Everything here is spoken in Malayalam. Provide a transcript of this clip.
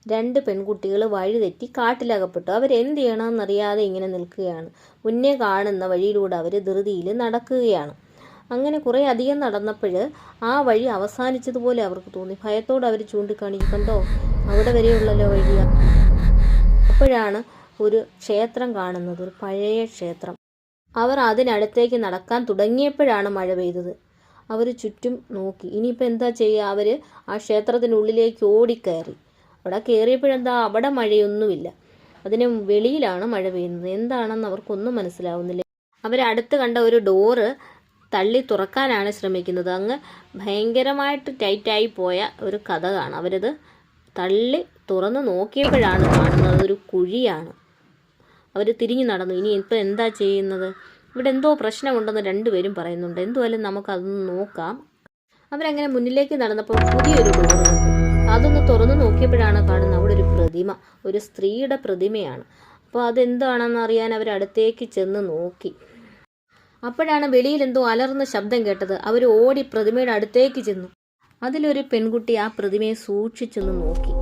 രണ്ട് പെൺകുട്ടികൾ വഴിതെറ്റി കാട്ടിലകപ്പെട്ടു. അവരെന്ത് ചെയ്യണമെന്നറിയാതെ ഇങ്ങനെ നിൽക്കുകയാണ്. മുന്നേ കാണുന്ന വഴിയിലൂടെ അവർ ധൃതിയിൽ നടക്കുകയാണ്. അങ്ങനെ കുറേ അധികം നടന്നപ്പോൾ ആ വഴി അവസാനിച്ചതുപോലെ അവർക്ക് തോന്നി. ഭയത്തോട് അവർ ചൂണ്ടിക്കാണിക്കും, കണ്ടോ അവിടെ വരെയുള്ളല്ലോ വഴിയാ. അപ്പോഴാണ് ഒരു ക്ഷേത്രം കാണുന്നത്, ഒരു പഴയ ക്ഷേത്രം. അവർ അതിനടുത്തേക്ക് നടക്കാൻ തുടങ്ങിയപ്പോഴാണ് മഴ പെയ്തത്. അവർ ചുറ്റും നോക്കി. ഇനിയിപ്പോൾ എന്താ ചെയ്യുക? അവർ ആ ക്ഷേത്രത്തിനുള്ളിലേക്ക് ഓടിക്കയറി. അവിടെ കയറിയപ്പോഴെന്താ, അവിടെ മഴയൊന്നുമില്ല. അതിന് വെളിയിലാണ് മഴ പെയ്യുന്നത്. എന്താണെന്ന് അവർക്കൊന്നും മനസ്സിലാവുന്നില്ല. അവരടുത്ത് കണ്ട ഒരു ഡോറ് തള്ളി തുറക്കാനാണ് ശ്രമിക്കുന്നത്. അങ്ങ് ഭയങ്കരമായിട്ട് ടൈറ്റായി പോയ ഒരു കതകാണ്. അവരത് തള്ളി തുറന്ന് നോക്കിയപ്പോഴാണ് കാണുന്നത് ഒരു കുഴിയാണ്. അവർ തിരിഞ്ഞു നടന്നു. ഇനി ഇപ്പം എന്താ ചെയ്യുന്നത്? ഇവിടെ എന്തോ പ്രശ്നമുണ്ടെന്ന് രണ്ടുപേരും പറയുന്നുണ്ട്. എന്തുവായാലും നമുക്കതൊന്ന് നോക്കാം. അവരങ്ങനെ മുന്നിലേക്ക് നടന്നപ്പോൾ പുതിയൊരു ഡോർ കണ്ടു. അതൊന്ന് തുറന്നു നോക്കിയപ്പോഴാണ് കാണുന്നത് അവിടെ ഒരു പ്രതിമ, ഒരു സ്ത്രീയുടെ പ്രതിമയാണ്. അപ്പോൾ അതെന്താണെന്ന് അറിയാൻ അവരടുത്തേക്ക് ചെന്ന് നോക്കി. അപ്പോഴാണ് വെളിയിൽ എന്തോ അലർന്ന ശബ്ദം കേട്ടത്. അവർ ഓടി പ്രതിമയുടെ അടുത്തേക്ക് ചെന്നു. അതിലൊരു പെൺകുട്ടി ആ പ്രതിമയെ സൂക്ഷിച്ചെന്ന് നോക്കി.